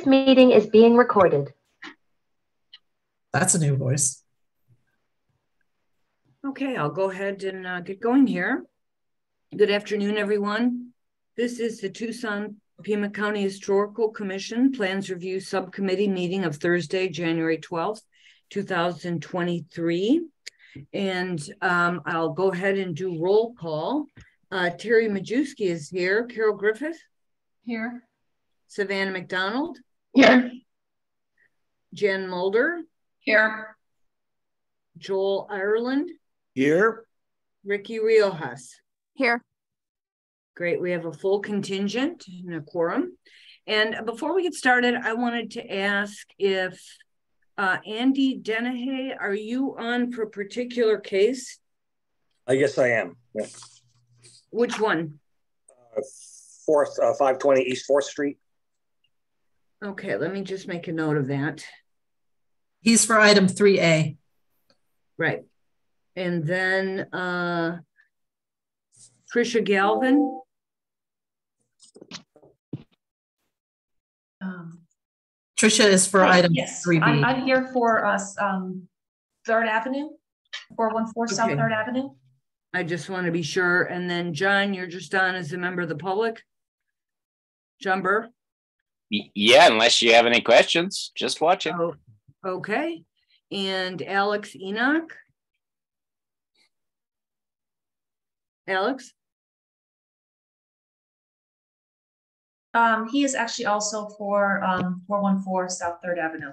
This meeting is being recorded. That's a new voice. Okay, I'll go ahead and get going here. Good afternoon, everyone. This is the Tucson-Pima County Historical Commission Plans Review Subcommittee meeting of Thursday, January 12th, 2023. And I'll go ahead and do roll call. Terry Majewski is here. Carol Griffith? Here. Savannah McDonald? Here. Jen Mulder? Here. Joel Ireland? Here. Ricky Riojas? Here. Great, we have a full contingent and a quorum. And before we get started, I wanted to ask if Andy Dennehy, are you on for a particular case? Yes, I am. Yeah. Which one? 520 East 4th Street. Okay, let me just make a note of that. He's for item 3A. Right. And then Tricia Galvin. Tricia is for item yes. 3B. I'm here for us 3rd Avenue, 414 South 3rd Avenue. I just want to be sure. And then John, you're just on as a member of the public. John Burr. Yeah, unless you have any questions, just watching. Oh, okay. And Alex Enoch. Alex? He is actually also for 414 South 3rd Avenue.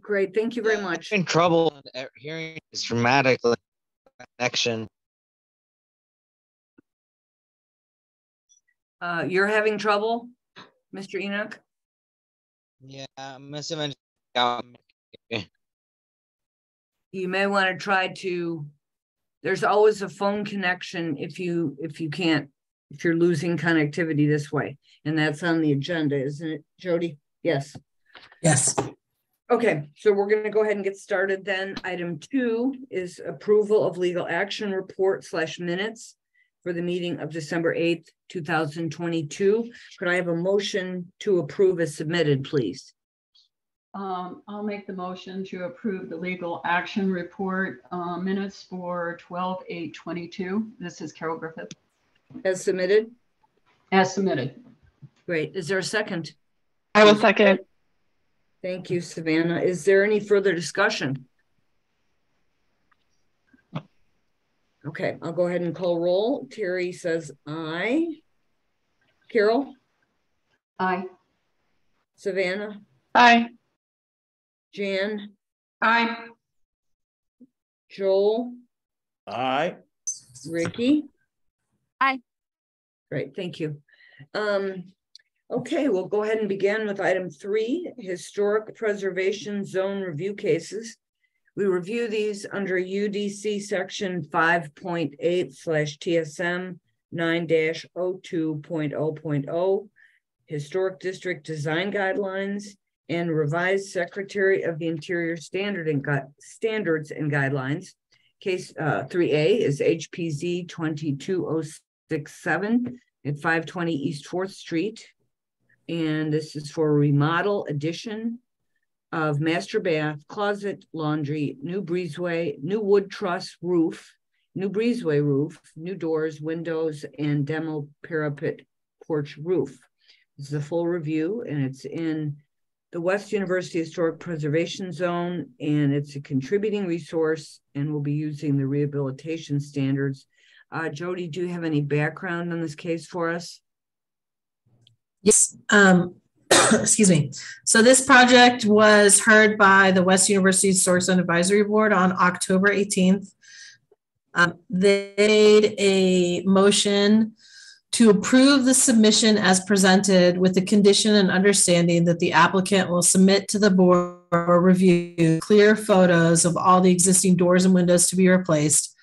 Great, thank you very much. In trouble hearing is dramatically connection. You're having trouble, Mr. Enoch? Yeah, I'm assuming. You may want to try to, there's always a phone connection if you're losing connectivity this way. And that's on the agenda, isn't it, Jody? Yes. Yes. Okay, so we're going to go ahead and get started then. Item 2 is approval of legal action report / minutes for the meeting of December 8th, 2022. Could I have a motion to approve as submitted, please? I'll make the motion to approve the legal action report minutes for 12/8/22. This is Carol Griffith. As submitted? As submitted. Great. Is there a second? I will second. Thank you, Savannah. Is there any further discussion? Okay, I'll go ahead and call roll. Terry says aye. Carol? Aye. Savannah? Aye. Jan? Aye. Joel? Aye. Ricky? Aye. Great, thank you. Okay, we'll go ahead and begin with item 3, historic preservation zone review cases. We review these under UDC section 5.8/TSM 9-02.0.0, historic district design guidelines, and revised Secretary of the Interior standards and guidelines. Case 3A is HPZ 22067 at 520 East 4th Street. And this is for a remodel addition of master bath, closet, laundry, new breezeway, new wood truss roof, new breezeway roof, new doors, windows, and demo parapet porch roof. This is a full review, and it's in the West University Historic Preservation Zone, and it's a contributing resource, and we'll be using the rehabilitation standards. Jody, do you have any background on this case for us? Yes. Excuse me. So this project was heard by the West University Historic Zone Advisory Board on October 18th. They made a motion to approve the submission as presented with the condition and understanding that the applicant will submit to the board for review clear photos of all the existing doors and windows to be replaced,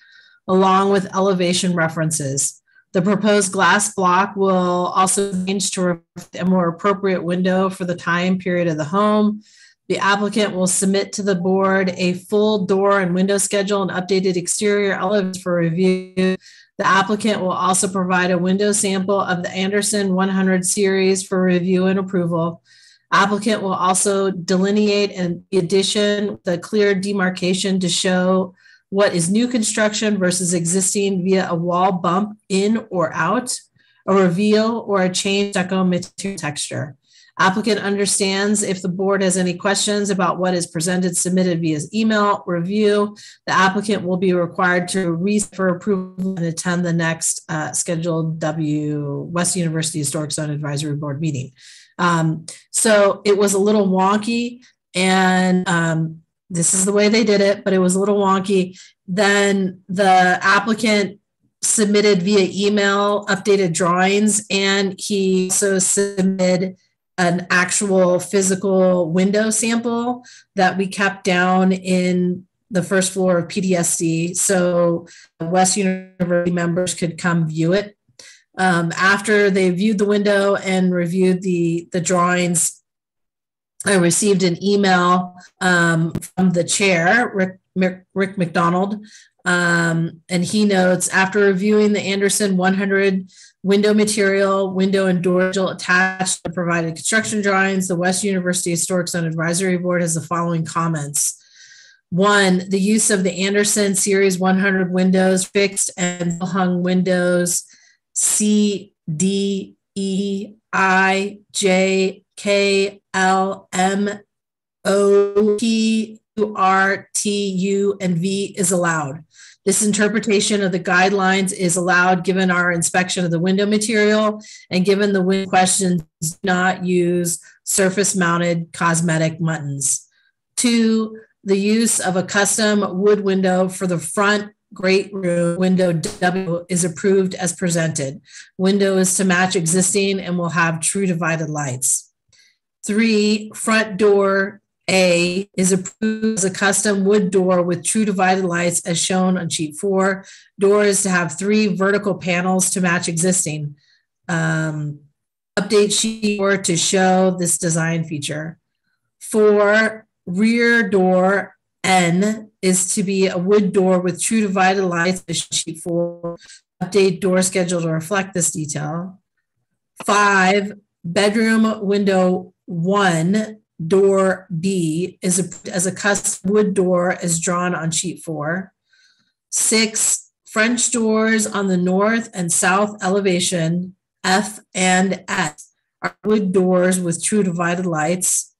along with elevation references. The proposed glass block will also change to reflect a more appropriate window for the time period of the home. The applicant will submit to the board a full door and window schedule and updated exterior elements for review. The applicant will also provide a window sample of the Anderson 100 series for review and approval. Applicant will also delineate an addition, the clear demarcation to show what is new construction versus existing via a wall bump in or out, a reveal, or a change stucco material texture. Applicant understands if the board has any questions about what is presented, submitted via email review, the applicant will be required to for approval and attend the next scheduled West University Historic Zone Advisory Board meeting. So it was a little wonky, and this is the way they did it, but it was a little wonky. Then the applicant submitted via email updated drawings, and he also submitted an actual physical window sample that we kept down in the first floor of PDSD, so West University members could come view it. After they viewed the window and reviewed the drawings, I received an email from the chair, Rick McDonald, and he notes, after reviewing the Anderson 100 window material, window and door attached to provided construction drawings, the West University Historic Zone Advisory Board has the following comments. 1, the use of the Anderson Series 100 windows, fixed and hung windows C, D, E, I, J, K, L, M, O, P, Q, R, T, U, and V is allowed. This interpretation of the guidelines is allowed given our inspection of the window material and given the window questions do not use surface mounted cosmetic muttons. 2, the use of a custom wood window for the front great room window W is approved as presented. Window is to match existing and will have true divided lights. 3, front door A is approved as a custom wood door with true divided lights as shown on sheet 4. Door is to have 3 vertical panels to match existing. Update sheet 4 to show this design feature. 4, rear door N is to be a wood door with true divided lights as sheet 4. Update door schedule to reflect this detail. 5, bedroom window 1 door B is approved as a custom wood door as drawn on sheet 4. 6, French doors on the north and south elevation F and S are wood doors with true divided lights.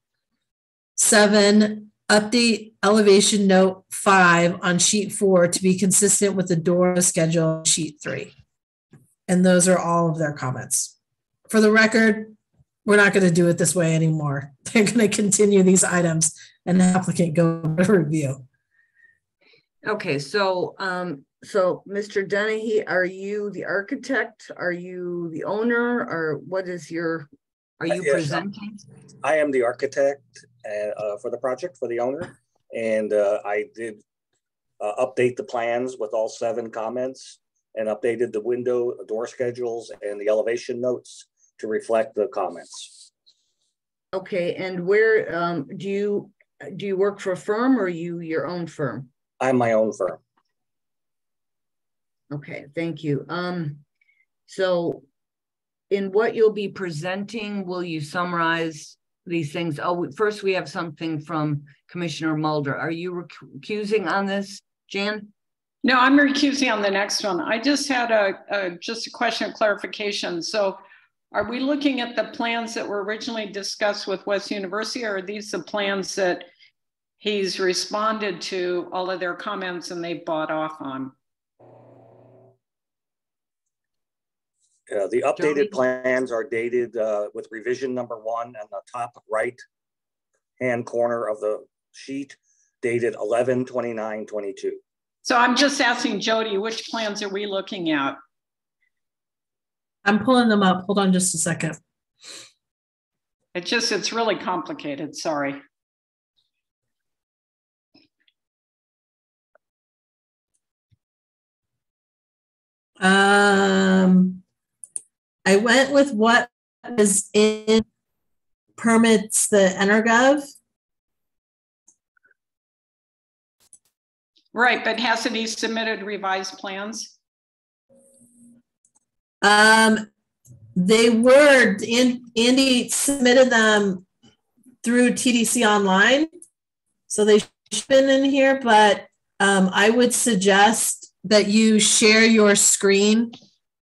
7, update elevation note 5 on sheet 4 to be consistent with the door schedule on sheet 3. And those are all of their comments. For the record, we're not going to do it this way anymore. They're going to continue these items and the applicant go to review. Okay, so Mr. Dennehy, are you the architect? Are you the owner? Or what is your, are you presenting? I am the architect for the project, for the owner. And I did update the plans with all 7 comments and updated the window, door schedules, and the elevation notes to reflect the comments. Okay, and where do you work for a firm or are you your own firm? I'm my own firm. Okay, thank you. So in what you'll be presenting, will you summarize these things? Oh, first we have something from Commissioner Mulder. Are you recusing on this, Jan? No, I'm recusing on the next one. I just had just a question of clarification. So are we looking at the plans that were originally discussed with West University, or are these the plans that he's responded to all of their comments and they bought off on? The updated plans are dated with revision number 1 on the top right hand corner of the sheet, dated 11/29/22. So I'm just asking Jody, which plans are we looking at? I'm pulling them up. Hold on just a second. It's really complicated. Sorry. I went with what is in permits the EnerGov. Right, but hasn't he submitted revised plans? They were, Andy submitted them through TDC online. So they should have been in here, but I would suggest that you share your screen,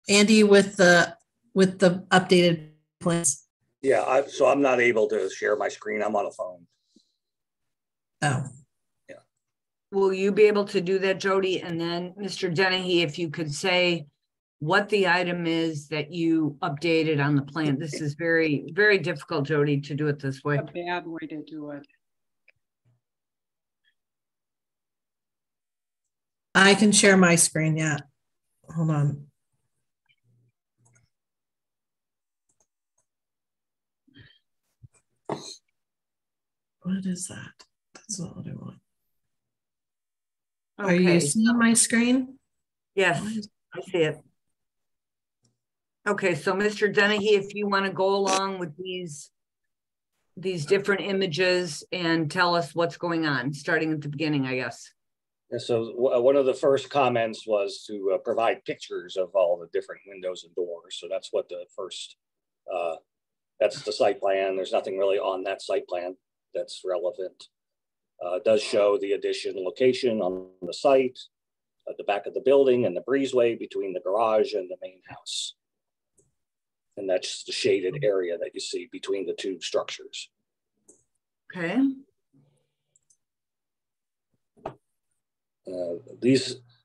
Andy, with the updated plans. Yeah, so I'm not able to share my screen. I'm on a phone. Oh. Yeah. Will you be able to do that, Jody? And then Mr. Dennehy, if you could say what the item is that you updated on the plan. This is very, very difficult, Jody, to do it this way. A bad way to do it. I can share my screen, yeah. Hold on. What is that? That's not what I want. Okay. Are you seeing my screen? Yes, I see it. Okay, so Mr. Dennehy, if you want to go along with these different images and tell us what's going on, starting at the beginning, I guess. And so one of the first comments was to provide pictures of all the different windows and doors. So that's what the first, that's the site plan. There's nothing really on that site plan that's relevant. It does show the addition location on the site, at the back of the building and the breezeway between the garage and the main house. And that's the shaded area that you see between the two structures. Okay.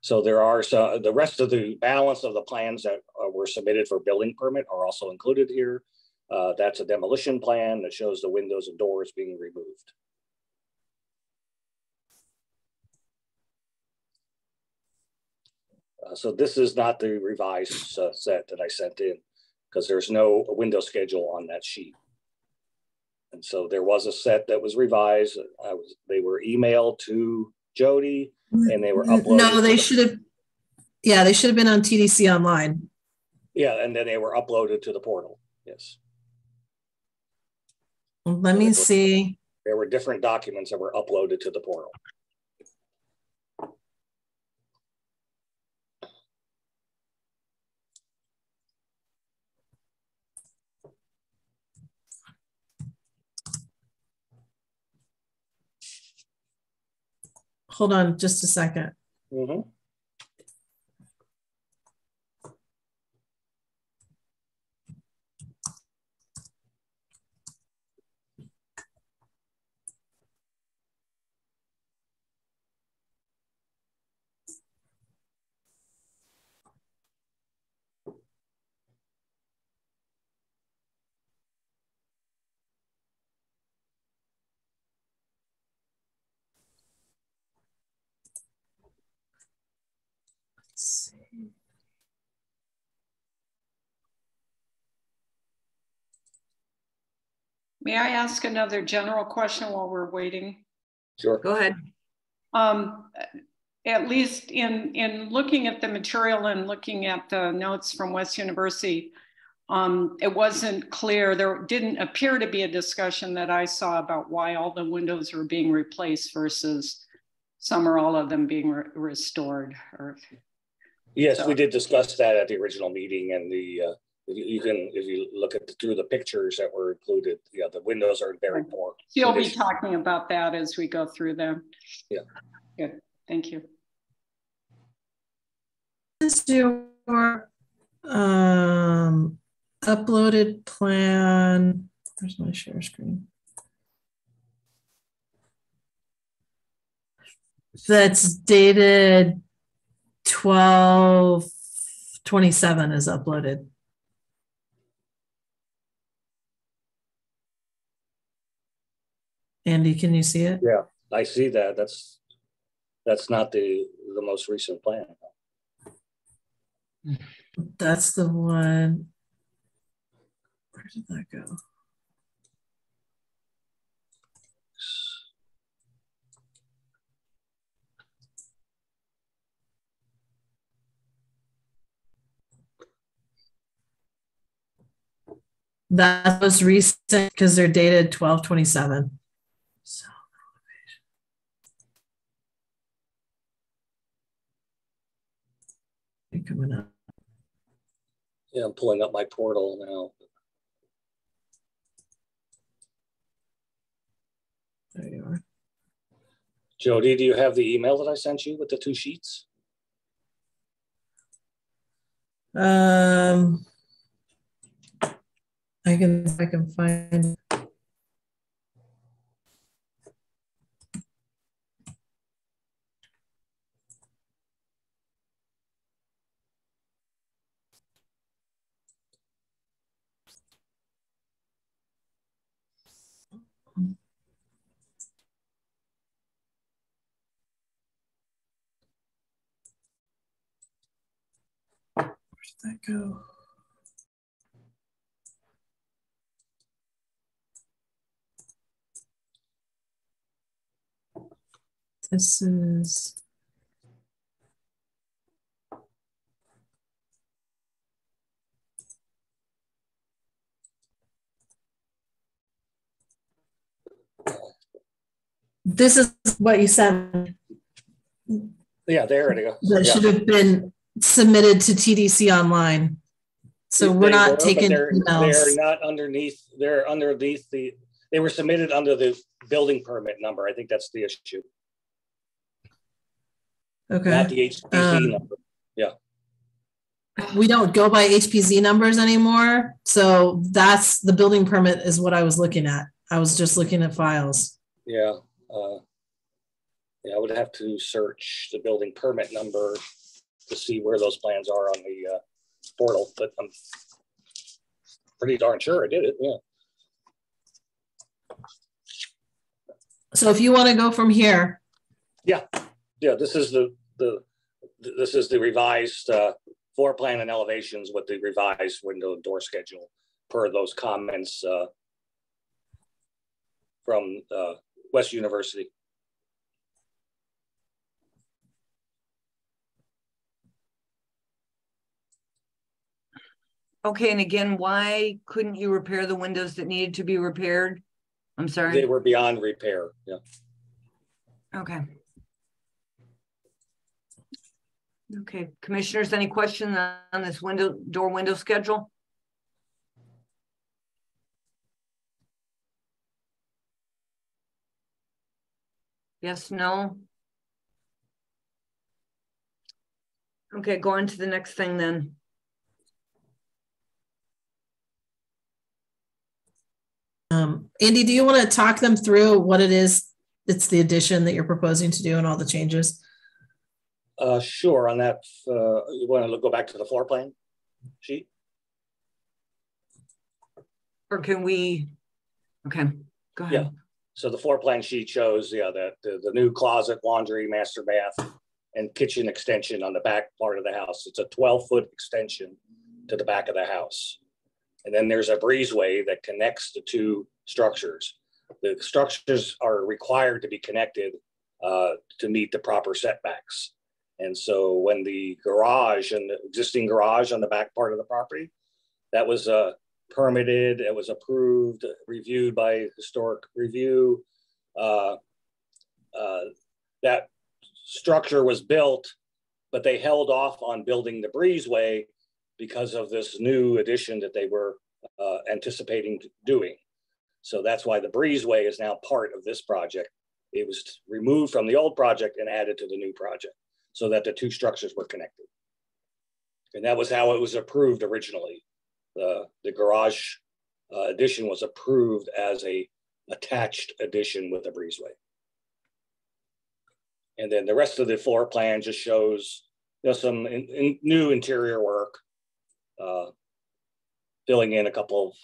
So there are the rest of the balance of the plans that were submitted for building permit are also included here. That's a demolition plan that shows the windows and doors being removed. So this is not the revised set that I sent in because there's no window schedule on that sheet. And so there was a set that was revised. They were emailed to Jody and they were uploaded. No, they should have. Yeah, they should have been on TDC online. Yeah, and then they were uploaded to the portal. Yes. Let me see. There were different documents that were uploaded to the portal. Hold on just a second. Mm-hmm. Let's see. May I ask another general question while we're waiting? Sure. Go ahead. At least in looking at the material and looking at the notes from West University, it wasn't clear. There didn't appear to be a discussion that I saw about why all the windows were being replaced versus some or all of them being restored. Yes, so we did discuss that at the original meeting, and you can, if you look at through the pictures that were included, yeah, the windows are in very poor You'll condition. be talking about that as we go through them. Yeah. Good. Thank you. This is your uploaded plan. Where's my share screen? That's dated 12/27 is uploaded. Andy, can you see it? Yeah, I see that. That's not the most recent plan. That's the one. Where did that go? That was recent because they're dated 12/27. So you're coming up. Yeah, I'm pulling up my portal now. Jody, do you have the email that I sent you with the 2 sheets? I can find. Where did that go? This is. This is what you sent. Yeah, there it goes. That should have been submitted to TDC online. So we're not taking emails. They're not underneath. They're underneath the. They were submitted under the building permit number. I think that's the issue. Okay. Not the HPZ number. Yeah. We don't go by HPZ numbers anymore. So that's the building permit is what I was looking at. I was just looking at files. Yeah. Yeah, I would have to search the building permit number to see where those plans are on the portal, but I'm pretty darn sure I did it. Yeah. So if you want to go from here. Yeah. This is the revised floor plan and elevations with the revised window and door schedule per those comments from West University. Okay, and again, why couldn't you repair the windows that needed to be repaired? I'm sorry. They were beyond repair. Yeah. Okay. Okay, commissioners, any questions on this door window schedule? Yes, no? Okay, go on to the next thing then. Andy, do you want to talk them through what it is? It's the addition that you're proposing to do and all the changes? Sure. On that, you want to go back to the floor plan sheet? Or can we? Okay, go ahead. Yeah. So the floor plan sheet shows, that the new closet, laundry, master bath, and kitchen extension on the back part of the house. It's a 12-foot extension to the back of the house. And then there's a breezeway that connects the 2 structures. The structures are required to be connected to meet the proper setbacks. And so when the garage and the existing garage on the back part of the property, that was permitted, it was approved, reviewed by historic review. That structure was built, but they held off on building the breezeway because of this new addition that they were anticipating doing. So that's why the breezeway is now part of this project. It was removed from the old project and added to the new project so that the 2 structures were connected. And that was how it was approved originally. The garage addition was approved as a attached addition with a breezeway. And then the rest of the floor plan just shows some new interior work, filling in a couple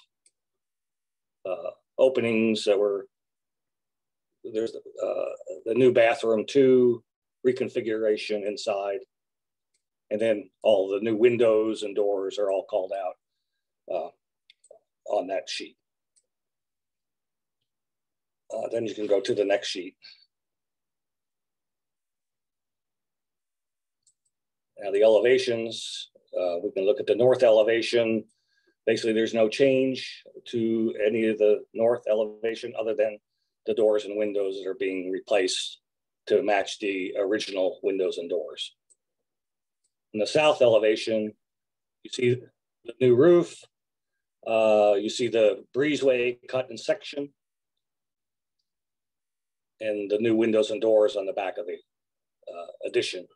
of openings that were, there's the new bathroom 2 reconfiguration inside. And then all the new windows and doors are all called out on that sheet. Then you can go to the next sheet. Now the elevations, we can look at the north elevation. Basically, there's no change to any of the north elevation other than the doors and windows that are being replaced to match the original windows and doors. In the south elevation, you see the new roof. You see the breezeway cut in section. and the new windows and doors on the back of the addition.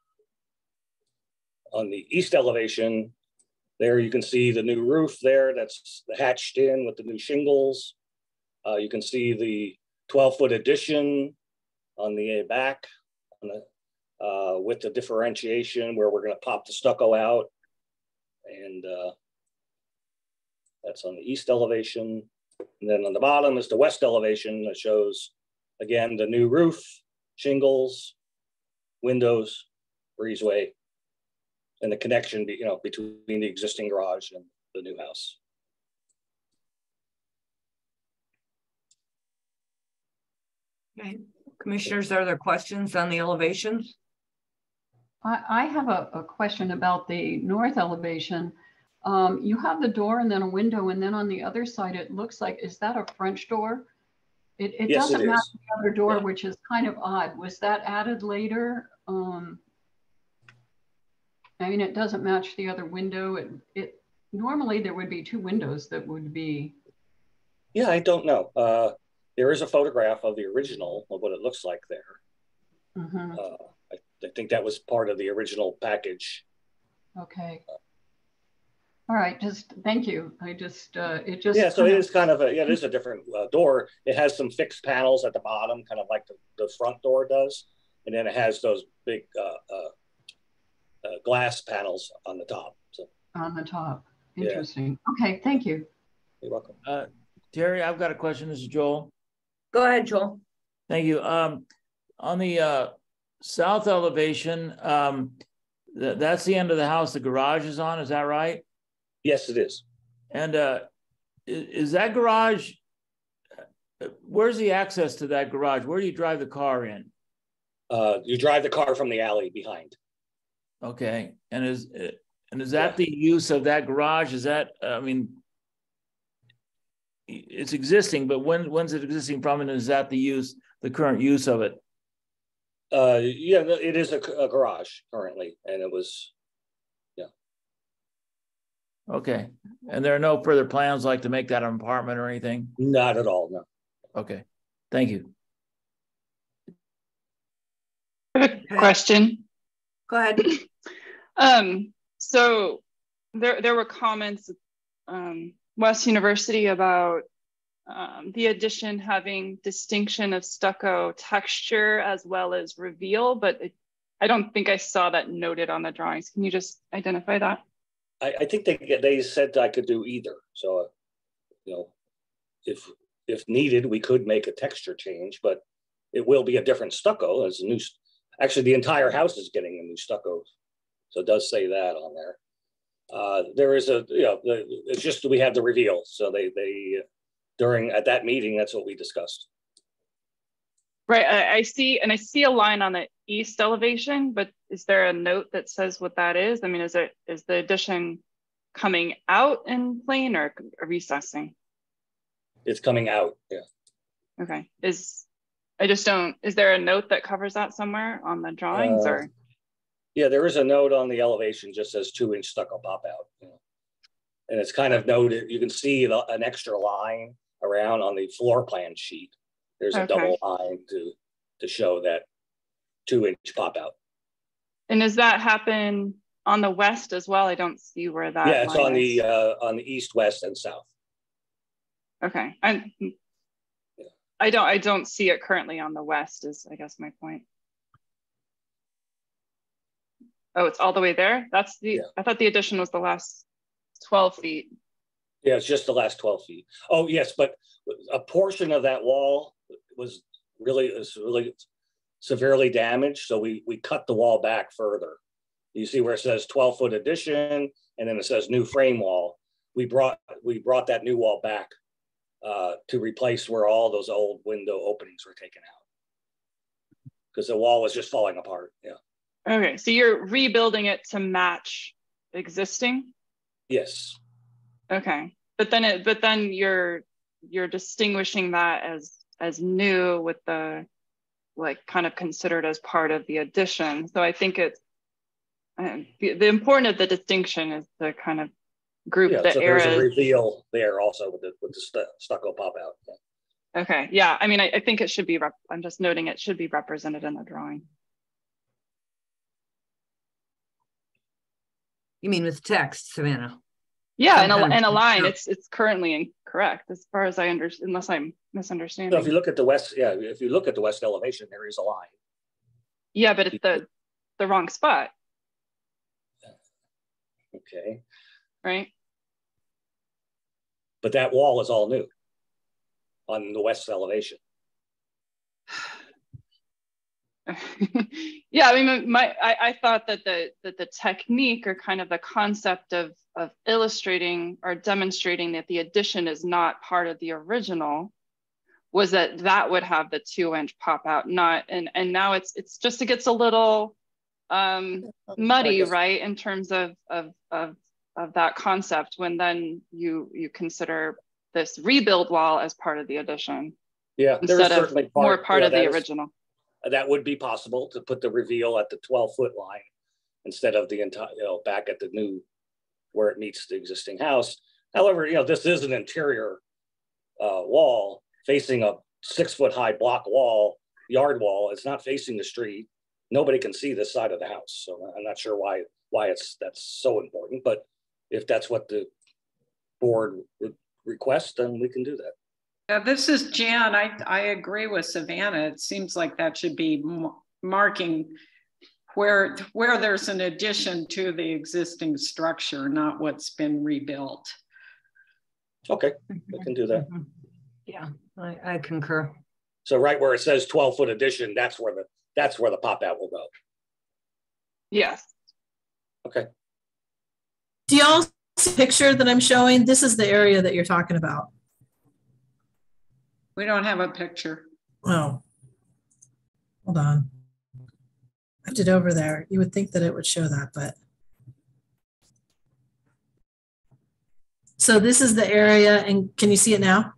On the east elevation, there you can see the new roof there that's hatched in with the new shingles. You can see the 12-foot addition on the back on the, with the differentiation where we're going to pop the stucco out. And that's on the east elevation. And then on the bottom is the west elevation that shows, again, the new roof, shingles, windows, breezeway, and the connection, between the existing garage and the new house. Okay, commissioners, are there questions on the elevations? I have a question about the north elevation. You have the door and then a window, and then on the other side, it looks like, is that a French door? It Yes, doesn't it match is. the other door, Yeah. which is kind of odd. Was that added later? I mean, it doesn't match the other window. It normally there would be two windows that would be. Yeah, I don't know. There is a photograph of the original of what it looks like there. Mm-hmm. I think that was part of the original package. Okay. All right, just thank you. It just Yeah, so it is kind of it is a different door. It has some fixed panels at the bottom, kind of like the front door does, and then it has those big glass panels on the top. So on the top. Interesting. Yeah. Okay, thank you. You're welcome. Terry, I've got a question. This is Joel. Go ahead, Joel. Thank you. On the south elevation, that's the end of the house the garage is on, is that right? Yes, it is. And is that garage, where's the access to that garage? Where do you drive the car in? You drive the car from the alley behind. Okay. And is that the use of that garage? Is that, I mean, it's existing, but when's it existing from, and is that the current use of it? Yeah, it is a garage currently, and it was, yeah. Okay. And there are no further plans like to make that an apartment or anything? Not at all, no. Okay. Thank you. Question. Go ahead. So there were comments West University about the addition having distinction of stucco texture as well as reveal, but I don't think I saw that noted on the drawings. Can you just identify that? I think they said I could do either. So, if needed, we could make a texture change, but it will be a different stucco as a new. Actually, the entire house is getting a new stucco, so it does say that on there. There is it's just we have the reveal. So they at that meeting, that's what we discussed. Right, I see a line on the east elevation, but is there a note that says what that is? I mean, is the addition coming out in plane or recessing? It's coming out, yeah. Okay, is there a note that covers that somewhere on the drawings or? Yeah, there is a note on the elevation, just says 2-inch stucco pop out. And it's kind of noted, you can see an extra line around on the floor plan sheet. There's a double line to show that 2-inch pop out. And does that happen on the west as well? I don't see where that. Yeah, it's on the east, west, and south. Okay, I don't see it currently on the west. Is I guess my point. Oh, it's all the way there. That's the. Yeah. I thought the addition was the last 12 feet. Yeah, it's just the last 12 feet. Oh yes, but a portion of that wall was really severely damaged, so we cut the wall back further. You see where it says 12-foot addition, and then it says new frame wall. We brought that new wall back to replace where all those old window openings were taken out because the wall was just falling apart. Yeah. Okay, so you're rebuilding it to match existing? Yes. Okay, but then you're distinguishing that as new with the kind of considered as part of the addition. So I think it's the important of the distinction is to kind of group the so areas. There's a reveal there also with the stucco pop out. Okay, yeah, I mean, I think it should be, I'm just noting it should be represented in the drawing. You mean with text, Savannah? Yeah, Some kind of- and a line, it's currently incorrect as far as I understand, unless I'm misunderstanding. So if you look at the west, yeah, if you look at the west elevation, there is a line. Yeah, but it's the wrong spot. Okay. Right. But that wall is all new on the west elevation. Yeah, I mean, I thought that the technique or kind of the concept of illustrating or demonstrating that the addition is not part of the original was that would have the 2-inch pop out, not and now it just it gets a little muddy, right, in terms of that concept when then you consider this rebuild wall as part of the addition. Yeah, instead of more part of the original. That would be possible to put the reveal at the 12-foot line instead of the entire, back at the new where it meets the existing house. However, this is an interior wall facing a 6-foot high block wall, yard wall. It's not facing the street. Nobody can see this side of the house. So I'm not sure why that's so important, but if that's what the board would request, then we can do that. Yeah, this is Jan. I agree with Savannah. It seems like that should be marking where there's an addition to the existing structure, not what's been rebuilt. Okay, we can do that. Yeah, I concur. So right where it says 12-foot addition, that's where the pop out will go. Yes. Okay. Do y'all see the picture that I'm showing? This is the area that you're talking about. We don't have a picture. Oh, hold on. I put it over there. You would think that it would show that, but. So this is the area, and can you see it now?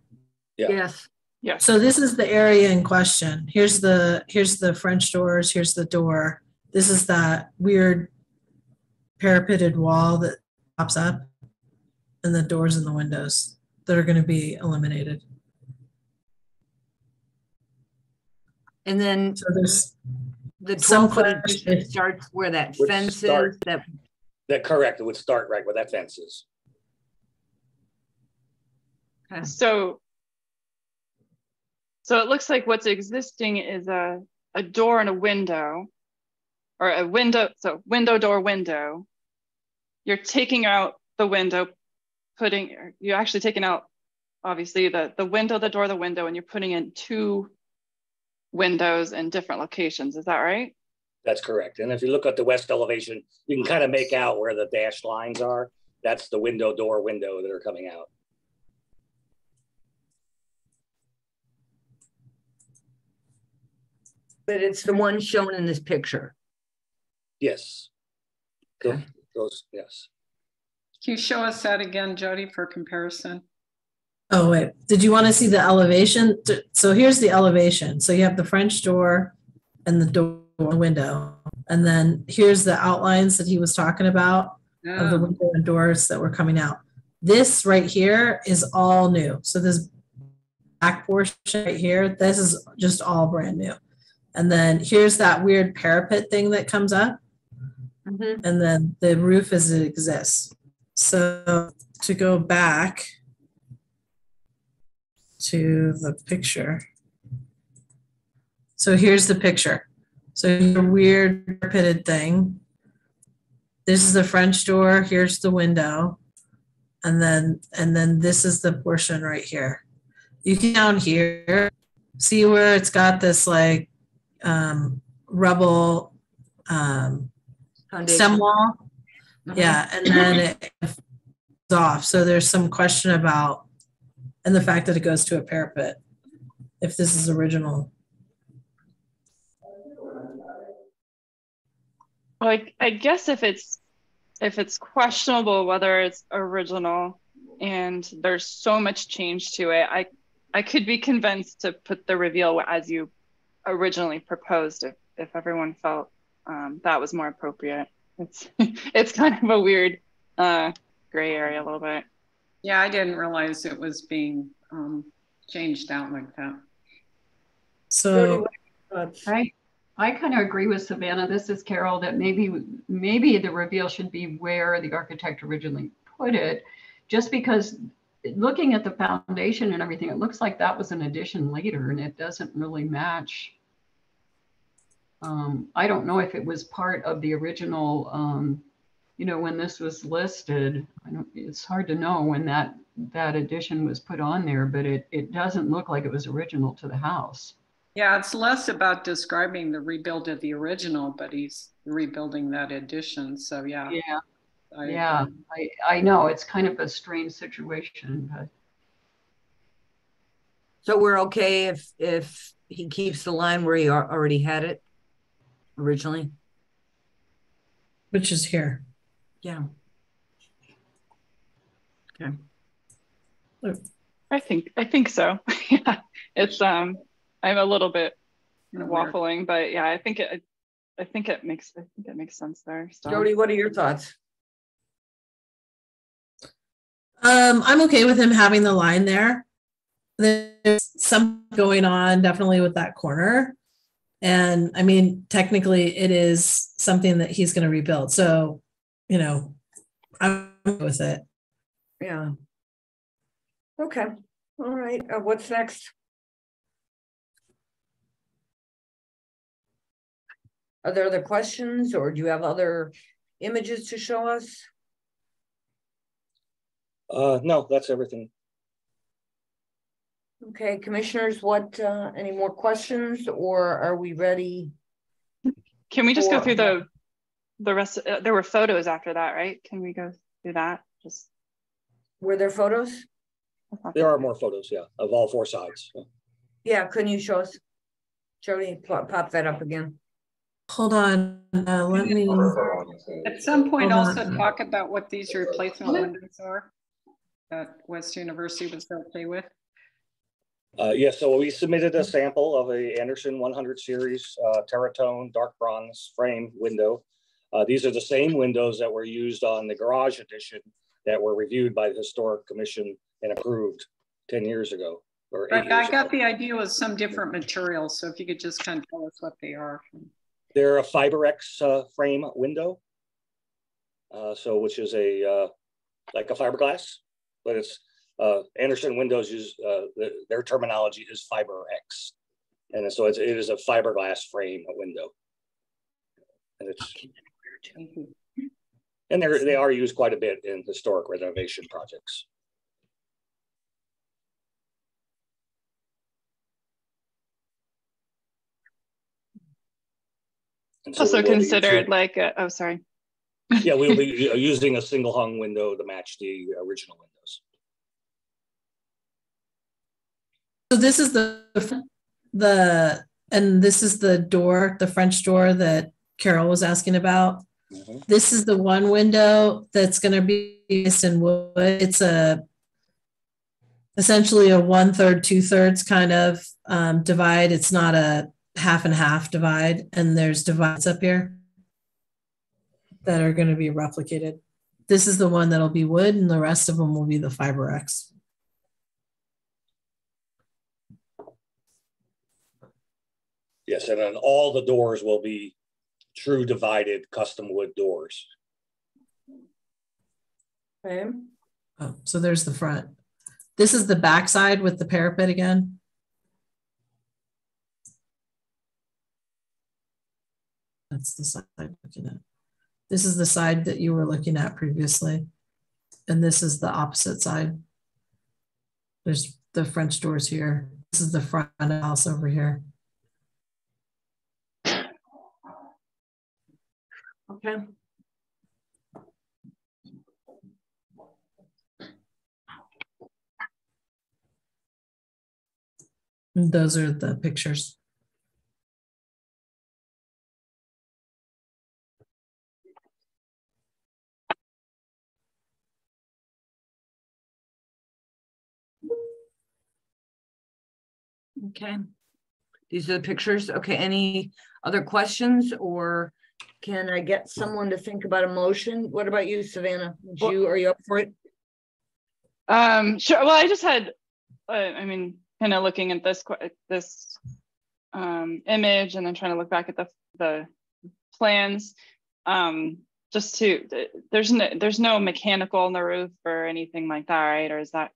Yeah. Yes. Yeah. So this is the area in question. Here's the French doors. Here's the door. This is that weird parapeted wall that pops up, and the doors and the windows that are going to be eliminated. And then So there's the 12-foot addition starts where that fence is. That correct. It would start right where that fence is. Okay. So it looks like what's existing is a door and a window, or a window. So window, door, window. You're taking out the window, you're actually taking out obviously the window, the door, the window, and you're putting in 2 windows in different locations. Is that right? That's correct. And if you look at the west elevation, you can kind of make out where the dashed lines are. That's the window, door, window that are coming out. But it's the one shown in this picture. Yes. Okay. Those, yes. Can you show us that again, Jody, for comparison? Oh, wait, did you want to see the elevation? So here's the elevation. So you have the French door and the door window. And then here's the outlines that he was talking about of the window and doors that were coming out. This right here is all new. So this back portion right here, this is just all brand new. And then here's that weird parapet thing that comes up. Mm-hmm. And then the roof as it exists. So to go back to the picture. So here's the picture. So your weird pitted thing. This is the French door. Here's the window. And then this is the portion right here. You can down here see where it's got this like rubble stem wall. Yeah, and then it goes off. So there's some question about, and the fact that it goes to a parapet, if this is original. Well, I guess if it's questionable whether it's original and there's so much change to it, I could be convinced to put the reveal as you originally proposed if everyone felt that was more appropriate. It's kind of a weird gray area a little bit. Yeah, I didn't realize it was being changed out like that. So I kind of agree with Savannah. This is Carol, that maybe the reveal should be where the architect originally put it, just because looking at the foundation and everything, it looks like that was an addition later and it doesn't really match. I don't know if it was part of the original, you know, when this was listed. It's hard to know when that addition was put on there, but it doesn't look like it was original to the house. Yeah, it's less about describing the rebuild of the original, but he's rebuilding that addition. So yeah. Yeah. I know it's kind of a strange situation, but. So we're okay if he keeps the line where he already had it originally? which is here. Yeah. Okay. I think so. Yeah, it's I'm a little bit waffling, but yeah, I think it makes sense there. So. Jody, what are your thoughts? I'm okay with him having the line there. There's something going on definitely with that corner. And I mean, technically it is something that he's going to rebuild. So, you know, I'm with it. Yeah. Okay. All right. What's next? Are there other questions, or do you have other images to show us? No, that's everything. Okay, commissioners, what, any more questions, or are we ready? Can we just go through the rest? There were photos after that, right? Can we go through that? Just were there photos? There are more photos, yeah, of all four sides. Yeah, can you show us? Jody, pop that up again. Hold on, let me. At some point also talk about what these replacement windows are that West University was okay with. Yeah, so we submitted a sample of a Anderson 100 series Terratone dark bronze frame window. These are the same windows that were used on the garage addition that were reviewed by the Historic Commission and approved 10 years ago. Or 8 years I got ago. the idea with some different materials. So if you could just kind of tell us what they are. They're a FiberX frame window. Which is like a fiberglass, but it's Anderson Windows use their terminology is FiberX, and so it is a fiberglass frame window, and they are used quite a bit in historic renovation projects. So also considered like oh, sorry. Yeah, we'll be using a single hung window to match the original windows. So this is and this is the door, the French door that Carol was asking about. Mm-hmm. This is the one window that's going to be used in wood. It's essentially a 1/3, 2/3 kind of divide. It's not a half and half divide, and there's divides up here that are going to be replicated. This is the one that'll be wood, and the rest of them will be the FiberX. Yes, and then all the doors will be true divided custom wood doors. Okay. Oh, so there's the front. This is the back side with the parapet again. That's the side I'm looking at. This is the side that you were looking at previously. And this is the opposite side. There's the French doors here. This is the front of the house over here. Okay. And those are the pictures. Okay. These are the pictures. Okay. Any other questions, or can I get someone to think about a motion? What about you, Savannah? Are you up for it? Sure. Well, I just had, I mean, kind of looking at this image and then trying to look back at the plans. Just to, there's no mechanical on the roof or anything like that, right? Or is that,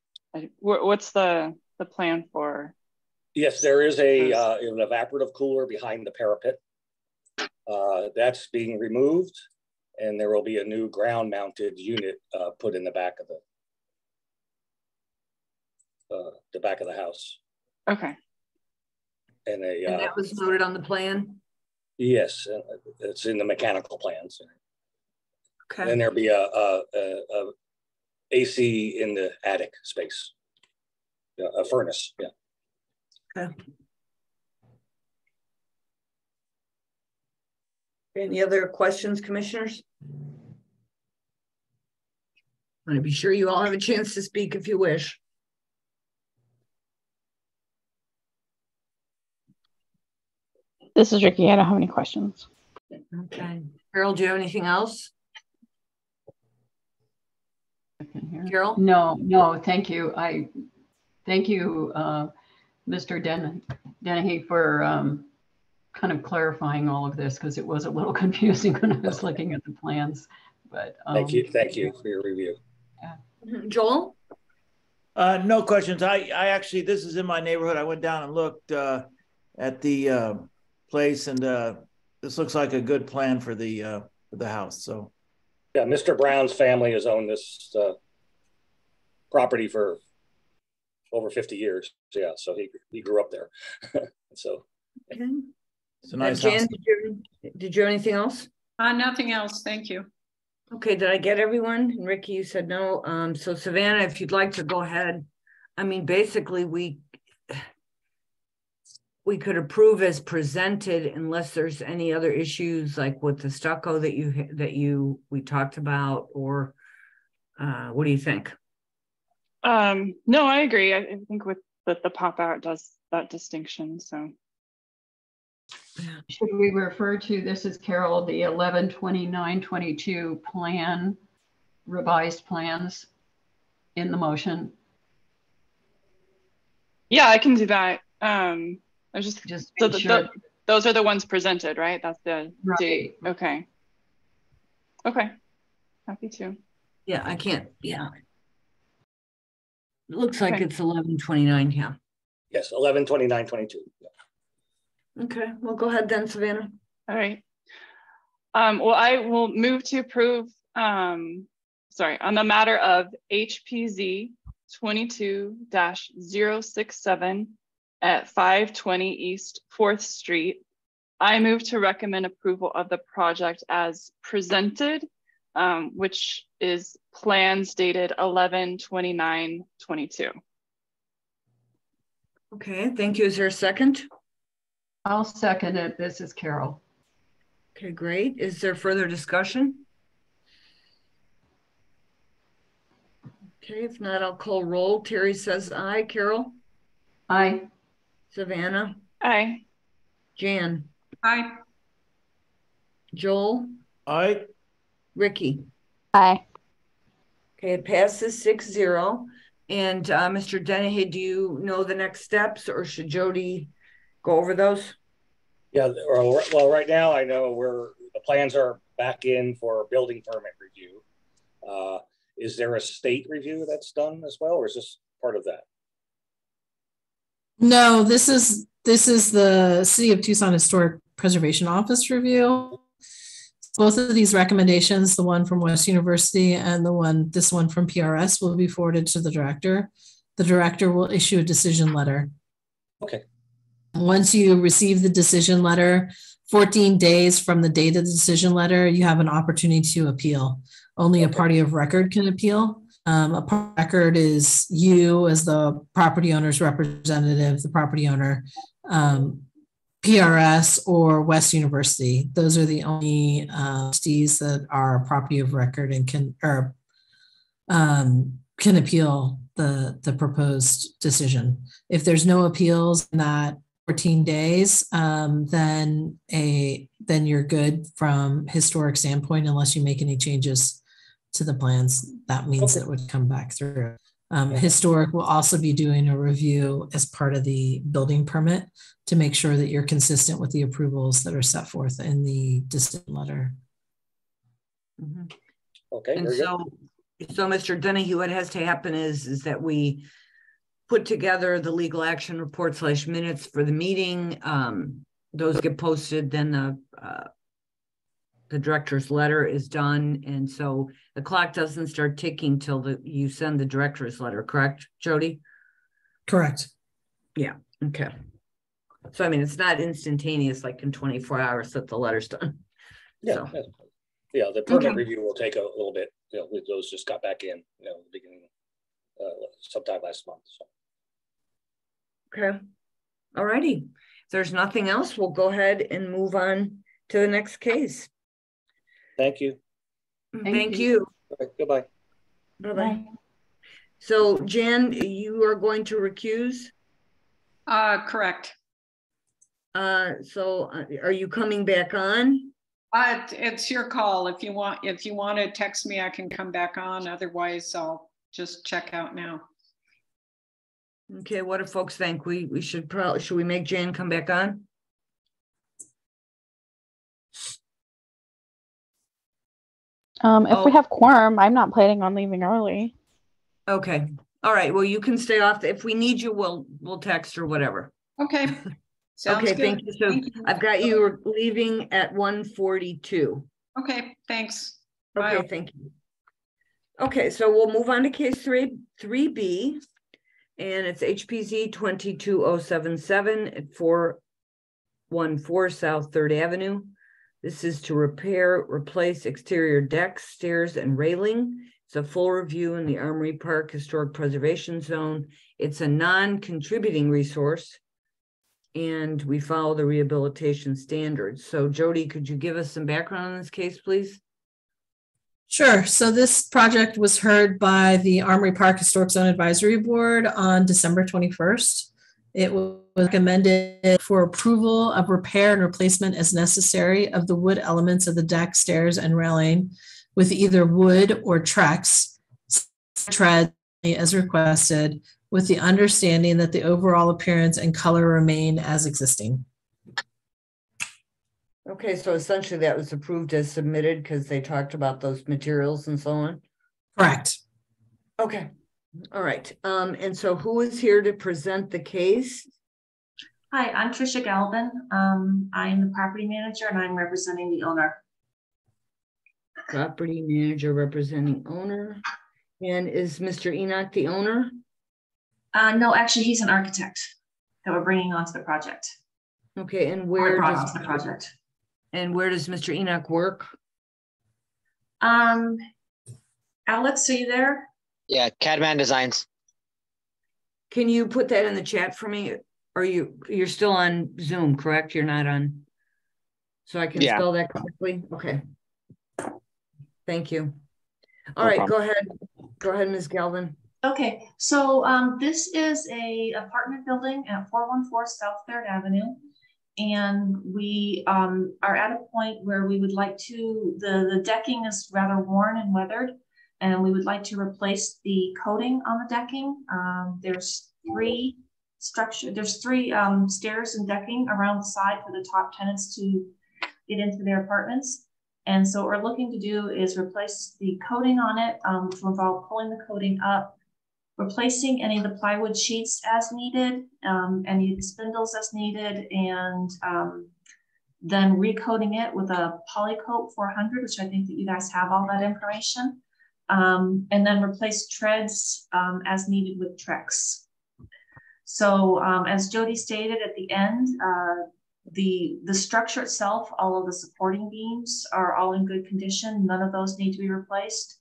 what's the plan for? Yes, there is an evaporative cooler behind the parapet. That's being removed, and there will be a new ground-mounted unit put in the back of the house. Okay. And that was noted on the plan? Yes, it's in the mechanical plans. Okay. And there'll be a AC in the attic space, a furnace. Yeah. Okay. Any other questions, commissioners? I want to be sure you all have a chance to speak if you wish. This is Ricky. I don't have any questions. Okay. Carol, do you have anything else? Carol? No, thank you. Thank you, Mr. Dennehy, for kind of clarifying all of this, because it was a little confusing when I was looking at the plans. But thank you for your review. Yeah. Joel? No questions. I actually, this is in my neighborhood. I went down and looked at the place, and this looks like a good plan for the house. So, yeah, Mr. Brown's family has owned this property for over 50 years. Yeah, so he grew up there. So, okay. It's a nice Jan, house. did you have anything else? Nothing else. Thank you. Okay, did I get everyone? And Ricky, you said no. So Savannah, if you'd like to go ahead. I mean, basically we could approve as presented unless there's any other issues like with the stucco that we talked about, or what do you think? No, I agree. I think with the pop out does that distinction. So should we refer to, this is Carol, the 11/29/22 plan, revised plans in the motion? Yeah, I can do that. I was just so sure. those are the ones presented, right? That's the right. date. Okay. Okay. Happy to. Yeah, I can't. Yeah. It looks like it's 11/29. Yeah. Yes, 11/29/22. Yeah. Okay, well, go ahead then, Savannah. All right. Well, I will move to approve, on the matter of HPZ 22-067 at 520 East 4th Street. I move to recommend approval of the project as presented, which is plans dated 11/29/22. Okay, thank you. Is there a second? I'll second it. This is Carol. Okay, great. Is there further discussion? Okay, if not, I'll call roll. Terry says aye. Carol? Aye. Savannah? Aye. Jan? Aye. Joel? Aye. Ricky? Aye. Okay, it passes 6-0. And Mr. Dennehy, do you know the next steps, or should Jody go over those? Yeah, well, right now I know the plans are back in for building permit review. Is there a state review that's done as well, or is this part of that? No, this is the City of Tucson Historic Preservation Office review. Both of these recommendations, the one from West University and this one from PRS, will be forwarded to the director. The director will issue a decision letter. Okay. Once you receive the decision letter, 14 days from the date of the decision letter, you have an opportunity to appeal. Only a party of record can appeal. A party of record is you as the property owner's representative, the property owner, PRS, or West University. Those are the only entities that are property of record and can appeal the proposed decision. If there's no appeals in that 14 days, then you're good from historic standpoint, unless you make any changes to the plans. That means it would come back through. Historic will also be doing a review as part of the building permit to make sure that you're consistent with the approvals that are set forth in the decision letter. Mm-hmm. Okay. And so Mr. Dennehy, what has to happen is that we put together the legal action report / minutes for the meeting. Those get posted, then the director's letter is done. And so the clock doesn't start ticking till you send the director's letter, correct, Jody? Correct. Yeah, okay. So, I mean, it's not instantaneous, like in 24 hours that the letter's done. Yeah, so. Yeah, the permit review will take a little bit. You know, those just got back in, you know, beginning sometime last month. So. Okay. All righty. If there's nothing else, we'll go ahead and move on to the next case. Thank you. Thank you. Okay, goodbye. Bye-bye. So, Jan, you are going to recuse? Correct. So are you coming back on? It's your call. If you want to text me, I can come back on. Otherwise, I'll just check out now. Okay, what do folks think? We should we make Jan come back on? If we have quorum, I'm not planning on leaving early. Okay. All right. Well, you can stay off. If we need you, we'll text or whatever. Okay. Sounds okay. good. Thank you. So thank you. I've got you leaving at 1:42. Okay. Thanks. Okay. Bye. Thank you. Okay. So we'll move on to case 3B, and it's HPZ 22077 at 414 South 3rd Avenue. This is to replace exterior decks, stairs, and railing. It's a full review in the Armory Park Historic Preservation Zone. It's a non-contributing resource, and we follow the rehabilitation standards. So Jody, could you give us some background on this case, please? Sure. So this project was heard by the Armory Park Historic Zone Advisory Board on December 21st. It was recommended for approval of repair and replacement as necessary of the wood elements of the deck, stairs, and railing with either wood or treads as requested, with the understanding that the overall appearance and color remain as existing. Okay, so essentially that was approved as submitted because they talked about those materials and so on? Correct. Okay. All right. And so who is here to present the case? Hi, I'm Trisha Galvin. I'm the property manager and I'm representing the owner. Property manager representing owner. And is Mr. Enoch the owner? No, actually he's an architect that we're bringing onto the project. Okay, and where does the project? And where does Mr. Enoch work? Alex, are you there? Yeah, Cadman Designs. Can you put that in the chat for me? Or you're still on Zoom, correct? You're not on, so I can spell that correctly? Okay. Thank you. All right, go ahead. Go ahead, Ms. Galvin. Okay, so this is a apartment building at 414 South 3rd Avenue. And we are at a point where we would like to, the decking is rather worn and weathered, and we would like to replace the coating on the decking. There's three stairs and decking around the side for the top tenants to get into their apartments. And so what we're looking to do is replace the coating on it, which will involve pulling the coating up, replacing any of the plywood sheets as needed, any of the spindles as needed, and then recoating it with a Polycoat 400, which I think that you guys have all that information, and then replace treads as needed with Trex. So as Jody stated at the end, the structure itself, all of the supporting beams are all in good condition. None of those need to be replaced.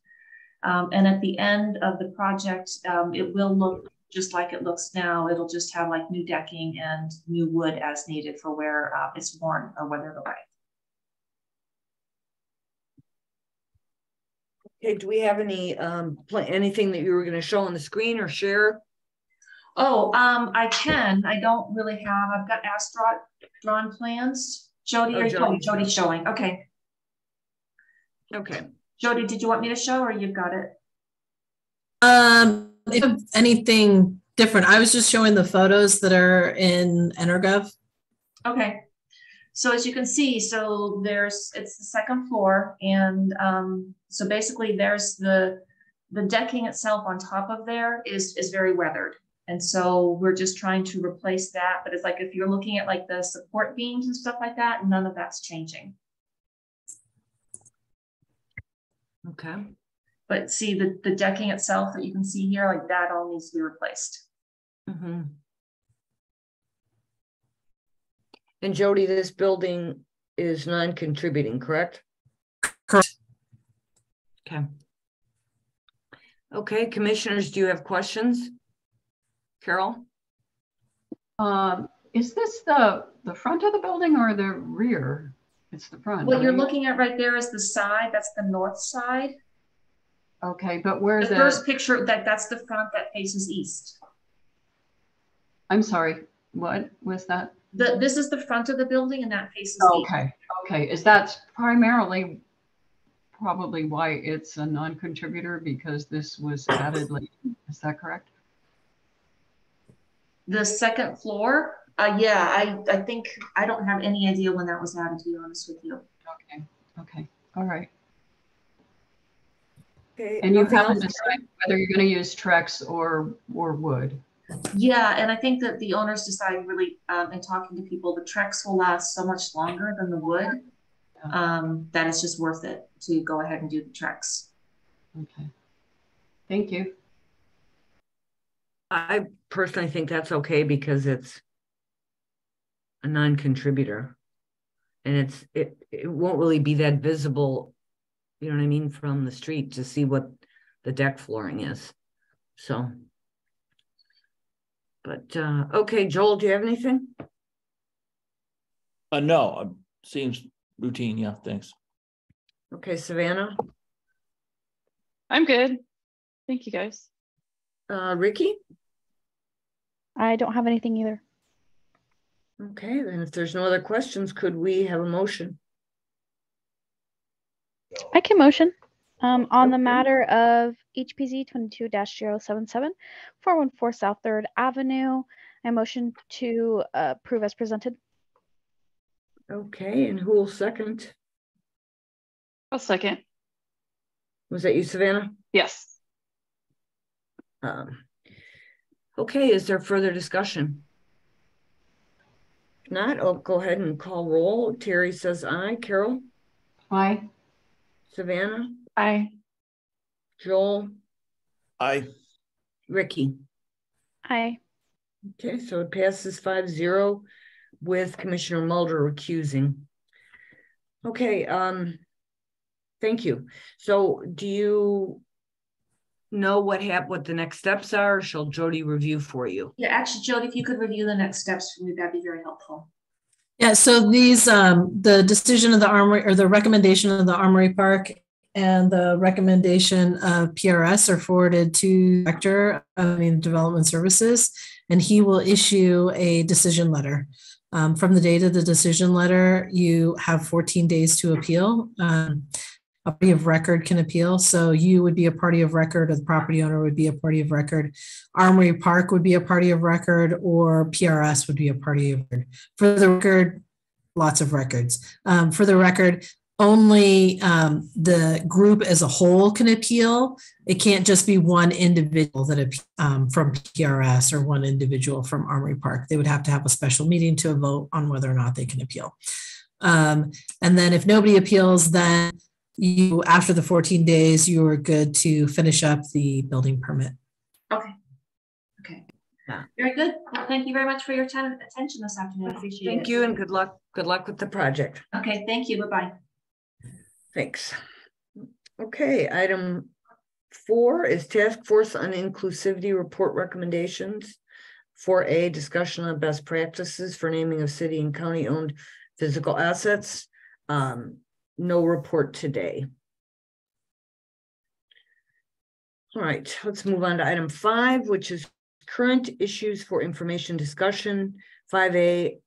And at the end of the project, it will look just like it looks now. It'll just have like new decking and new wood as needed for where it's worn or weathered away. Okay, do we have any anything that you were going to show on the screen or share? Oh, I can. I don't really have. I've got drawn plans. Jody, Jody's showing. Okay. Okay. Jody, did you want me to show or you've got it? If anything different, I was just showing the photos that are in Energov. Okay. So as you can see, so it's the second floor, and so basically there's the decking itself on top of there is very weathered. And so we're just trying to replace that. But it's like, if you're looking at like the support beams and stuff like that, none of that's changing. Okay. But see the decking itself that you can see here, like that all needs to be replaced. Mm-hmm. And Jody, this building is non-contributing, correct? Correct. Okay. Okay, commissioners, do you have questions? Carol? Is this the front of the building or the rear? It's the front. What right? you're looking at right there is the side. That's the north side. Okay, but where The first picture, that's the front that faces east. I'm sorry, what was that? This is the front of the building, and that faces east. Okay. Is that primarily probably why it's a non-contributor, because this was added late? Is that correct? The second floor, yeah, I think I don't have any idea when that was added, to be honest with you. Okay, all right. Okay. And you haven't decided whether you're going to use Trex or wood? Yeah, and I think that the owners decided really, in talking to people, the Trex will last so much longer than the wood, that it's just worth it to go ahead and do the Trex. Okay, thank you. I personally think that's okay because it's a non-contributor, and it won't really be that visible, you know what I mean, from the street to see what the deck flooring is. So, but okay, Joel, do you have anything? No, seems routine. Yeah, thanks. Okay, Savannah. I'm good. Thank you, guys. Ricky? I don't have anything either. Okay, then if there's no other questions, could we have a motion? I can motion on the matter of HPZ 22-077, 414 South 3rd Avenue. I motion to approve as presented. Okay, and who will second? I'll second. Was that you, Savannah? Yes. Okay, is there further discussion? If not, I'll go ahead and call roll. Terry says aye. Carol? Aye. Savannah? Aye. Joel? Aye. Ricky? Aye. Okay, so it passes 5-0 with Commissioner Mulder recusing. Okay, thank you. So do you know what the next steps are, or shall Jody review for you? Yeah, actually, Jody, if you could review the next steps for me, that'd be very helpful. Yeah, so these, the decision of the Armory, or the recommendation of the Armory Park and the recommendation of PRS are forwarded to Director of Development Services, and he will issue a decision letter. From the date of the decision letter, you have 14 days to appeal. A party of record can appeal. So you would be a party of record, or the property owner would be a party of record. Armory Park would be a party of record, or PRS would be a party of record. For the record, lots of records. For the record, only the group as a whole can appeal. It can't just be one individual that from PRS or one individual from Armory Park. They would have to have a special meeting to vote on whether or not they can appeal. And then if nobody appeals, then you, after the 14 days, you are good to finish up the building permit. Okay. Yeah. Very good. Well, thank you very much for your time and attention this afternoon. I appreciate it. Thank you, and good luck. Good luck with the project. Okay, thank you. Bye-bye. Thanks. Okay, item 4 is Task Force on Inclusivity Report Recommendations. 4A, discussion on best practices for naming of city and county owned physical assets. No report today. All right, let's move on to item 5, which is current issues for information discussion. 5A,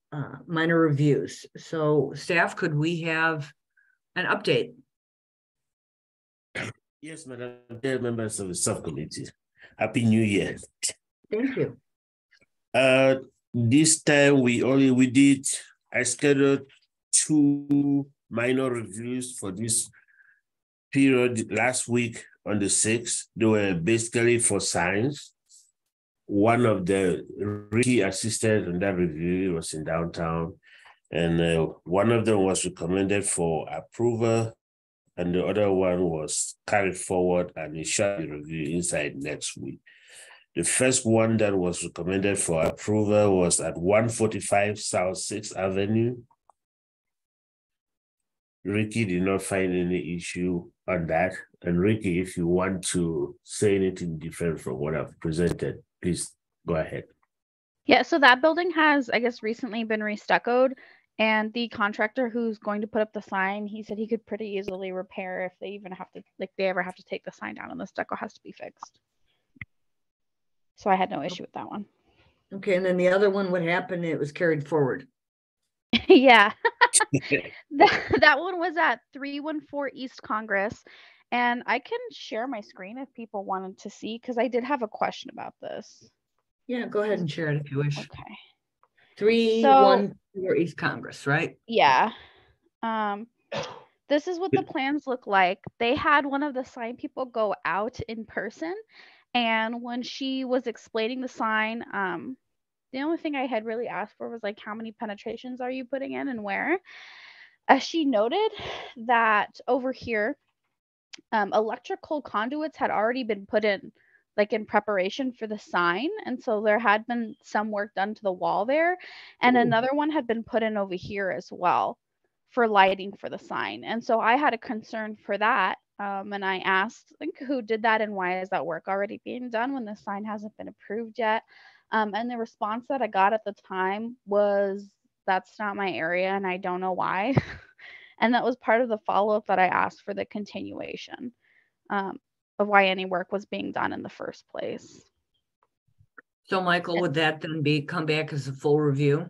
minor reviews. So staff, could we have an update? Yes, Madam Chair, members of the subcommittee. Happy New Year. Thank you. This time I scheduled 2 minor reviews for this period last week on the 6th. They were basically for science. One of the Ricky assisted in that review was in downtown, and one of them was recommended for approval, and the other one was carried forward and it shall be reviewed inside next week. The first one that was recommended for approval was at 145 South 6th Avenue. Ricky did not find any issue on that. And Ricky, if you want to say anything different from what I've presented, please go ahead. Yeah, so that building has, I guess, recently been restuccoed, and the contractor who's going to put up the sign, he said he could pretty easily repair if they even have to, like, they ever have to take the sign down and the stucco has to be fixed. So I had no issue with that one. Okay, and then the other one, what happened? It was carried forward. Yeah. that one was at 314 East Congress, and I can share my screen if people wanted to see, because I did have a question about this. Yeah, go ahead and share it if you wish. Okay. 314 East Congress, right? Yeah. This is what the plans look like. They had one of the sign people go out in person, and when she was explaining the sign, the only thing I had really asked for was like, how many penetrations are you putting in and where? She noted that over here, electrical conduits had already been put in, like in preparation for the sign. And so there had been some work done to the wall there. And another one had been put in over here as well for lighting for the sign. And so I had a concern for that. And I asked, like, who did that and why is that work already being done when the sign hasn't been approved yet? And the response that I got at the time was, that's not my area and I don't know why. And that was part of the follow-up that I asked for the continuation of why any work was being done in the first place. So Michael, would that then come back as a full review?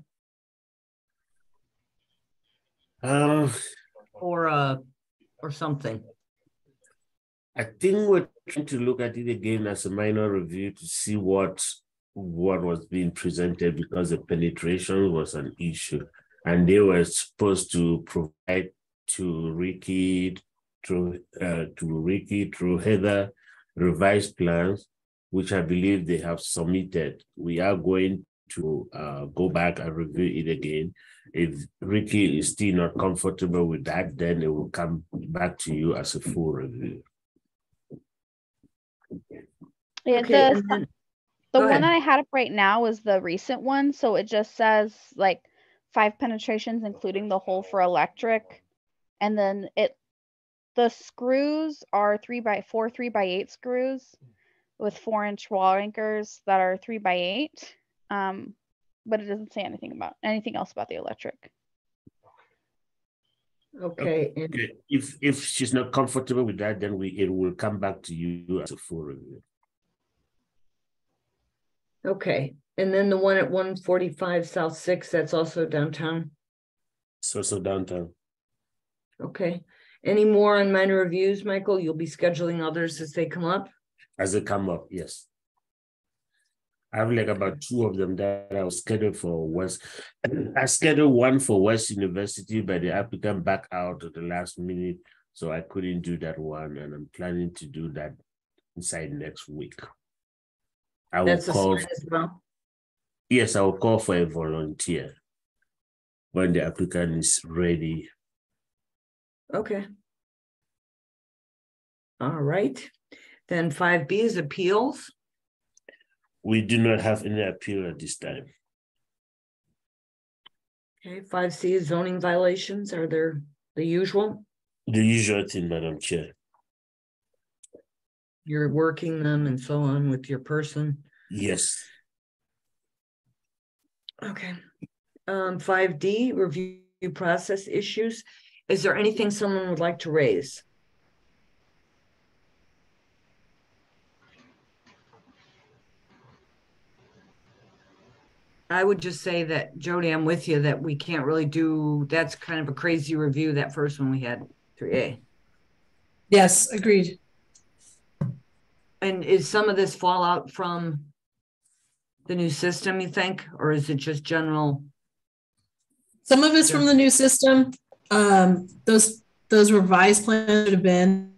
Or something? I think we're trying to look at it again as a minor review to see what was being presented, because the penetration was an issue, and they were supposed to provide to Ricky through Heather revised plans, which I believe they have submitted. We are going to go back and review it again. If Ricky is still not comfortable with that, then it will come back to you as a full review. Yeah, okay, the one I had up right now is the recent one. So it just says like 5 penetrations, including the hole for electric. And then the screws are 3x4, 3x8 screws with 4-inch wall anchors that are 3x8. But it doesn't say anything else about the electric. Okay. If she's not comfortable with that, then it will come back to you as a full review. Okay. And then the one at 145 South 6th, that's also downtown? It's also downtown. Okay. Any more on minor reviews, Michael? You'll be scheduling others as they come up? As they come up, yes. I have like about 2 of them that I was scheduled for West. I scheduled one for West University, but the applicant backed out at the last minute, so I couldn't do that one, and I'm planning to do that inside next week. I will call as well. Yes, I will call for a volunteer when the applicant is ready. Okay. All right. Then 5B is appeals. We do not have any appeal at this time. Okay, 5C is zoning violations. Are there the usual? The usual thing, Madam Chair. You're working them and so on with your person? Yes. Okay. 5D, review process issues. Is there anything someone would like to raise? I would just say that, Jody, I'm with you that we can't really do, that's kind of a crazy review, that first one we had, 3A. Yes, agreed. And is some of this fallout from the new system, you think, or is it just general? Some of it's from the new system. Those revised plans should have been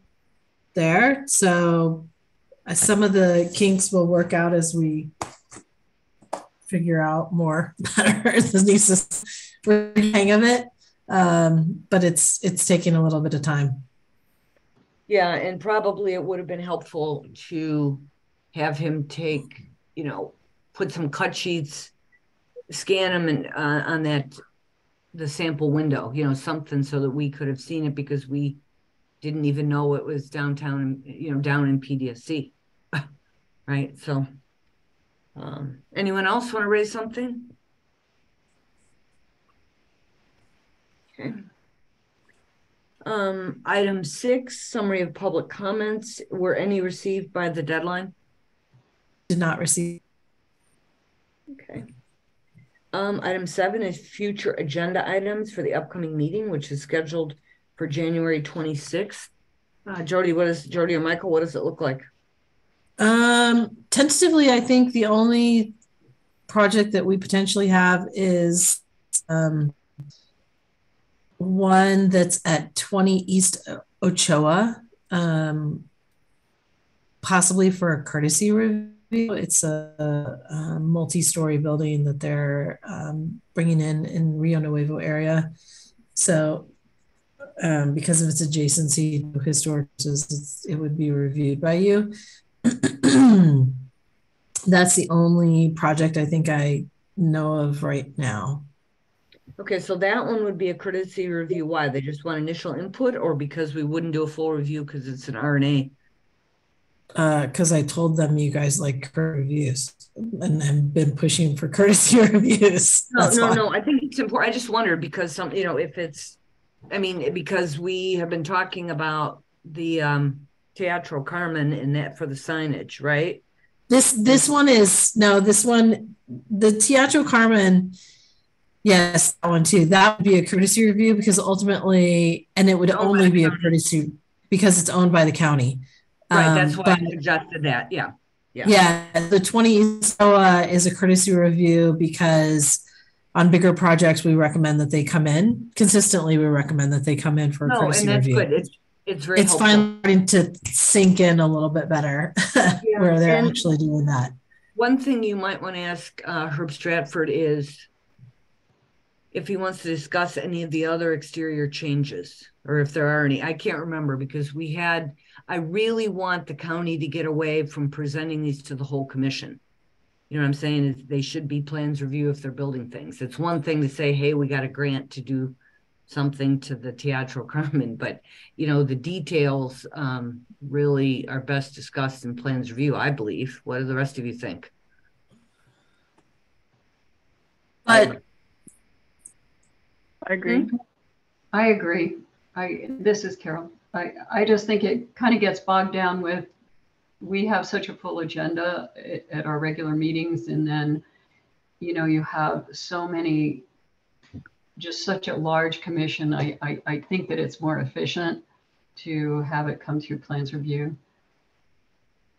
there. So some of the kinks will work out as we figure out more better the new system, we're hang of it. But it's taking a little bit of time. Yeah, and probably it would have been helpful to have him take, put some cut sheets, scan them and on the sample window, something so that we could have seen it, because we didn't even know it was downtown, down in PDSC. Right. So anyone else want to raise something? Okay. Item 6, summary of public comments. Were any received by the deadline? Did not receive. Okay. Item 7 is future agenda items for the upcoming meeting, which is scheduled for January 26th. Jody or Michael, what does it look like? Tentatively, I think the only project that we potentially have is one that's at 20 East Ochoa, possibly for a courtesy review. It's a multi-story building that they're bringing in Rio Nuevo area. So because of its adjacency to historic, it would be reviewed by you. That's the only project I think I know of right now. Okay, so that one would be a courtesy review. Why? They just want initial input, or because we wouldn't do a full review because it's an RNA? Because I told them you guys like reviews and have been pushing for courtesy reviews. No. I think it's important. I just wondered because if it's, because we have been talking about the Teatro Carmen and that for the signage, right? This one, the Teatro Carmen. Yes, that one too. That would be a courtesy review because ultimately, and it would only be a courtesy because it's owned by the county. Right, that's why I suggested that. Yeah. The 20 is a courtesy review because on bigger projects we recommend that they come in consistently. We recommend that they come in for a courtesy review. And that's good. It's very helpful. Starting to sink in a little bit better where they're actually doing that. One thing you might want to ask Herb Stratford is if he wants to discuss any of the other exterior changes, or if there are any. I can't remember because I really want the county to get away from presenting these to the whole commission. You know what I'm saying? They should be plans review if they're building things. It's one thing to say, hey, we got a grant to do something to the Teatro Carmen, but the details really are best discussed in plans review, I believe. What do the rest of you think? But I agree. I agree. This is Carol. I just think it kind of gets bogged down with, we have such a full agenda at our regular meetings. And then, you have so many, just such a large commission. I think that it's more efficient to have it come through plans review.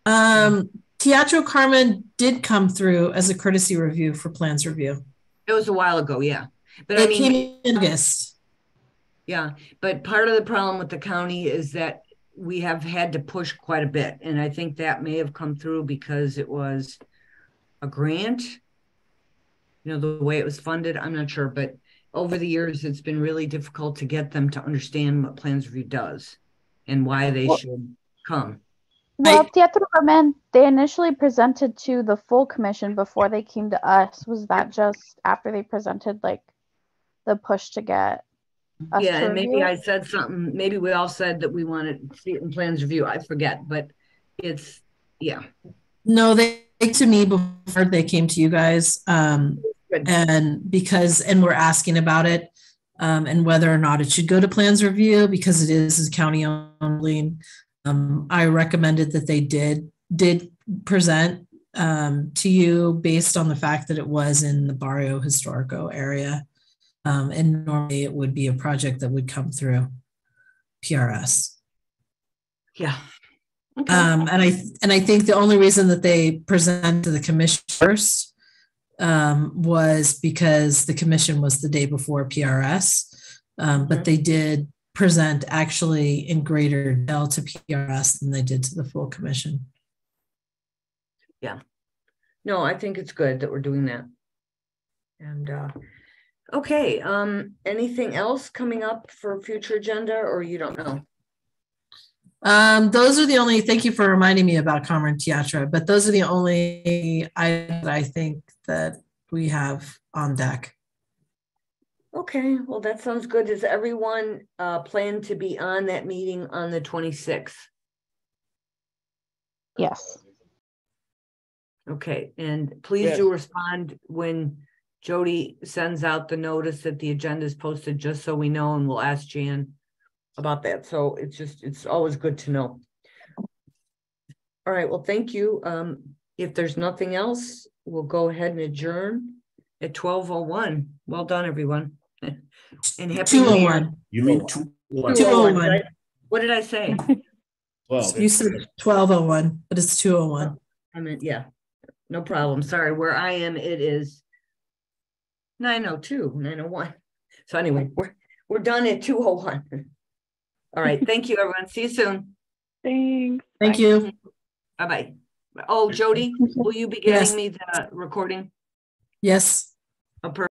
Teatro Carmen did come through as a courtesy review for plans review. It was a while ago, yeah. But it came in August. Yeah, but part of the problem with the county is that we have had to push quite a bit. And I think that may have come through because it was a grant, the way it was funded, I'm not sure. But over the years, it's been really difficult to get them to understand what plans review does and why they should come. Well, Teatro Carmen, they initially presented to the full commission before they came to us. Was that just after they presented the push to get us to and maybe review? I said something, maybe we all said that we wanted to see it in plans review. I forget, but it's, yeah. No, they came to me before they came to you guys. And we're asking about it and whether or not it should go to plans review because it is county owned. I recommended that they did present to you based on the fact that it was in the Barrio Historico area. And normally it would be a project that would come through PRS. Yeah. Okay. And I think the only reason that they presented to the commission first was because the commission was the day before PRS, but they did present actually in greater detail to PRS than they did to the full commission. Yeah. No, I think it's good that we're doing that. And okay, anything else coming up for future agenda, or you don't know? Those are the only, thank you for reminding me about Comrade Teatra, but those are the only items that I think that we have on deck. Okay, well, that sounds good. Does everyone plan to be on that meeting on the 26th? Yes. Okay, and please do respond when Jody sends out the notice that the agenda is posted, just so we know, and we'll ask Jan about that. So it's always good to know. All right, well, thank you. If there's nothing else, we'll go ahead and adjourn at 12:01. Well done, everyone. And happy 2:01. You mean 2:01? 2:01. What did I say? Well, You said 12:01, but it's 2:01. I meant, yeah, no problem. Sorry, where I am, it is 9:02, 9:01. So anyway, we're done at 2:01. All right, thank you, everyone. See you soon. Thanks. Thank you. Bye-bye. Oh, Jody, will you be getting me the recording? Yes.